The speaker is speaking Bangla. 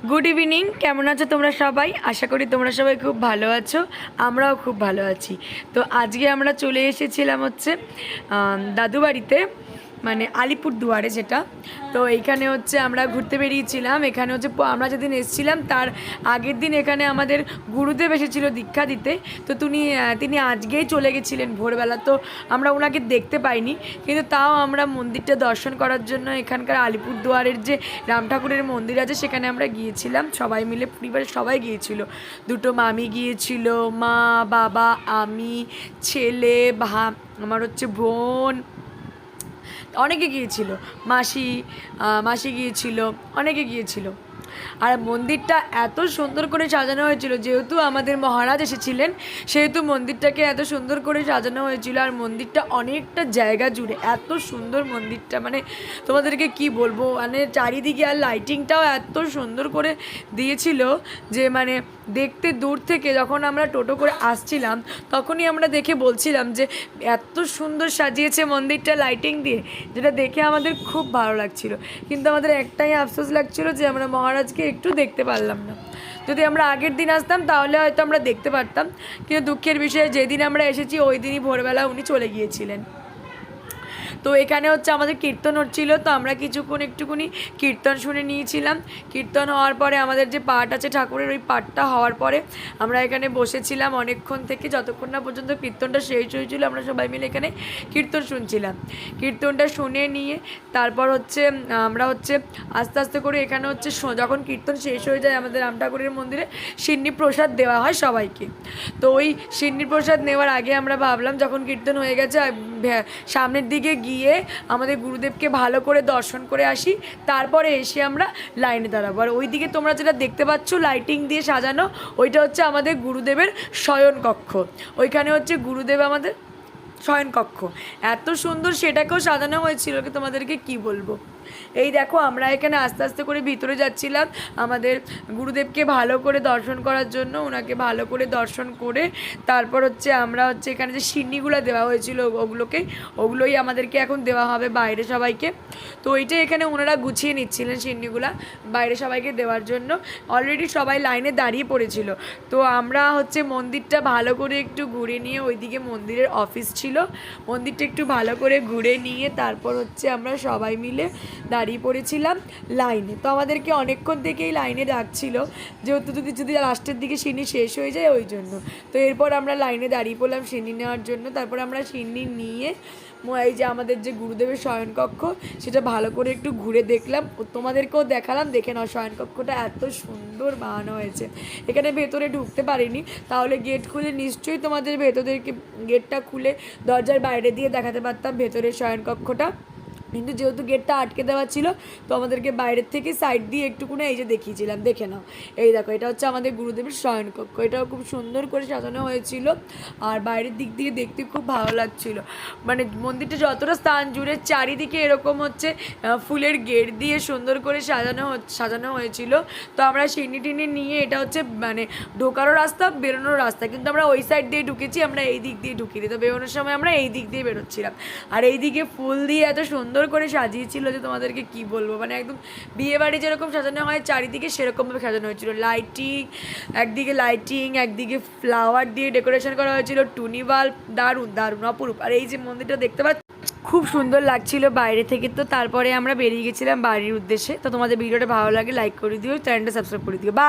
গুড ইভিনিং, কেমন আছো তোমরা সবাই? আশা করি তোমরা সবাই খুব ভালো আছো, আমরাও খুব ভালো আছি। তো আজকে আমরা চলে এসেছিলাম হচ্ছে দাদু বাড়িতে, মানে আলিপুরদুয়ারে যেটা। তো এইখানে হচ্ছে আমরা ঘুরতে বেরিয়েছিলাম। এখানে হচ্ছে আমরা যেদিন এসেছিলাম তার আগের দিন এখানে আমাদের গুরুদেব এসেছিলো দীক্ষা দিতে। তো তিনি আজকেই চলে গেছিলেন ভোরবেলা, তো আমরা ওনাকে দেখতে পাইনি, কিন্তু তাও আমরা মন্দিরটা দর্শন করার জন্য এখানকার আলিপুরদুয়ারের যে রাম ঠাকুরের মন্দির আছে সেখানে আমরা গিয়েছিলাম, সবাই মিলে, পরিবারের সবাই গিয়েছিল। দুটো মামি গিয়েছিল, মা, বাবা, আমি, ছেলে, আমার হচ্ছে বোন, অনেকে গিয়েছিল, মাসি মাসি গিয়েছিল, অনেকে গিয়েছিল। আর মন্দিরটা এত সুন্দর করে সাজানো হয়েছিল, যেহেতু আমাদের মহারাজ এসেছিলেন সেহেতু মন্দিরটাকে এত সুন্দর করে সাজানো হয়েছিল। আর মন্দিরটা অনেকটা জায়গা জুড়ে এত সুন্দর মন্দিরটা, মানে তোমাদেরকে কি বলবো, মানে চারিদিকে আর লাইটিংটাও এত সুন্দর করে দিয়েছিল যে মানে দেখতে দূর থেকে যখন আমরা টোটো করে আসছিলাম তখনই আমরা দেখে বলছিলাম যে এত সুন্দর সাজিয়েছে মন্দিরটা লাইটিং দিয়ে, যেটা দেখে আমাদের খুব ভালো লাগছিল। কিন্তু আমাদের একটাই আফসোস লাগছিল যে আমরা মহারাজকে একটু দেখতে পারলাম না। যদি আমরা আগের দিন আসতাম তাহলে হয়তো আমরা দেখতে পারতাম, কিন্তু দুঃখের বিষয়ে যেদিন আমরা এসেছি ওই দিনই ভোরবেলা উনি চলে গিয়েছিলেন। তো এখানে হচ্ছে আমাদের কীর্তন হচ্ছিল, তো আমরা কিছুক্ষণ একটুখানি কীর্তন শুনে নিয়েছিলাম। কীর্তন হওয়ার পরে আমাদের যে পাঠ আছে ঠাকুরের, ওই পাঠটা হওয়ার পরে আমরা এখানে বসেছিলাম অনেকক্ষণ থেকে, যতক্ষণ না পর্যন্ত কীর্তনটা শেষ হয়েছিল আমরা সবাই মিলে এখানে কীর্তন শুনছিলাম। কীর্তনটা শুনে নিয়ে তারপর হচ্ছে আমরা হচ্ছে আস্তে আস্তে করে এখানে হচ্ছে যখন কীর্তন শেষ হয়ে যায় আমাদের রাম ঠাকুরের মন্দিরে সিন্নি প্রসাদ দেওয়া হয় সবাইকে। তো ওই সিন্নি প্রসাদ নেওয়ার আগে আমরা ভাবলাম যখন কীর্তন হয়ে গেছে সামনের দিকে গিয়ে আমাদের গুরুদেবকে ভালো করে দর্শন করে আসি, তারপরে এসে আমরা লাইনে দাঁড়াবো। আর ওই দিকে তোমরা যেটা দেখতে পাচ্ছ লাইটিং দিয়ে সাজানো, ওইটা হচ্ছে আমাদের গুরুদেবের শয়নকক্ষ। ওইখানে হচ্ছে গুরুদেব আমাদের শয়নকক্ষ, এত সুন্দর সেটাকেও সাজানো হয়েছিল কি তোমাদেরকে কি বলবো। এই দেখো আমরা এখানে আস্তে আস্তে করে ভিতরে যাচ্ছিলাম আমাদের গুরুদেবকে ভালো করে দর্শন করার জন্য। ওনাকে ভালো করে দর্শন করে তারপর হচ্ছে আমরা হচ্ছে এখানে যে সিন্নিগুলো দেওয়া হয়েছিল ওগুলোই আমাদেরকে এখন দেওয়া হবে বাইরে সবাইকে। তো ওইটাই এখানে ওনারা গুছিয়ে নিচ্ছিলেন সিন্নিগুলা বাইরে সবাইকে দেওয়ার জন্য। অলরেডি সবাই লাইনে দাঁড়িয়ে পড়েছিল। তো আমরা হচ্ছে মন্দিরটা ভালো করে একটু ঘুরে নিয়ে, ওইদিকে মন্দিরের অফিস ছিল, মন্দিরটা একটু ভালো করে ঘুরে নিয়ে তারপর হচ্ছে আমরা সবাই মিলে দাঁড়িয়ে পড়েছিলাম লাইনে। তো আমাদেরকে অনেকক্ষণ থেকেই লাইনে রাখছিল, যেহেতু যদি লাস্টের দিকে সিন্নি শেষ হয়ে যায় ওই জন্য। তো এরপর আমরা লাইনে দাঁড়িয়ে পড়লাম সিন্নি নেওয়ার জন্য। তারপর আমরা সিন্নি নিয়ে এই যে আমাদের যে গুরুদেবের শয়নকক্ষ সেটা ভালো করে একটু ঘুরে দেখলাম, তোমাদেরকেও দেখালাম। দেখে নাও শয়নকক্ষটা এত সুন্দর বানানো হয়েছে। এখানে ভেতরে ঢুকতে পারিনি, তাহলে গেট খুলে নিশ্চয়ই তোমাদের ভেতরদেরকে গেটটা খুলে দরজার বাইরে দিয়ে দেখাতে পারতাম ভেতরের শয়নকক্ষটা, কিন্তু যেহেতু গেটটা আটকে দেওয়া ছিল তো আমাদেরকে বাইরের থেকে সাইড দিয়ে একটুকুনি এই যে দেখিয়েছিলাম। দেখে নাও, এই দেখো এটা হচ্ছে আমাদের গুরুদেবের শয়নকক্ষ। এটাও খুব সুন্দর করে সাজানো হয়েছিল আর বাইরের দিক দিয়ে দেখতে খুব ভালো লাগছিল। মানে মন্দিরটা যতটা স্থান জুড়ে চারিদিকে এরকম হচ্ছে ফুলের গেট দিয়ে সুন্দর করে সাজানো হয়েছিল। তো আমরা সিন্নি টিনি নিয়ে, এটা হচ্ছে মানে ঢোকারও রাস্তা বেরোনোর রাস্তা, কিন্তু আমরা ওই সাইড দিয়ে ঢুকেছি, আমরা এই দিক দিয়ে ঢুকিনি। তো বেরোনোর সময় আমরা এই দিক দিয়ে বেরোচ্ছিলাম। আর এই দিকে ফুল দিয়ে এত সুন্দর করে সাজিয়েছিল যে তোমাদেরকে কি বলবো, মানে একদম বিয়ে বাড়ি যেরকম সাজানো হয় চারিদিকে সেরকমভাবে সাজানো হয়েছিল। একদিকে একদিকে ফ্লাওয়ার দিয়ে ডেকোরেশন করা হয়েছিল, টুনি বাল্ব, দারুণ দারুণ অপরূপ। আর এই যে মন্দিরটা দেখতে পাচ্ছ খুব সুন্দর লাগছিল বাইরে থেকে। তো তারপরে আমরা বেরিয়ে গেছিলাম বাড়ির উদ্দেশ্যে। তো তোমাদের ভিডিওটা ভালো লাগে লাইক করে দিও, চ্যানেলটা সাবস্ক্রাইব করে দিও। বা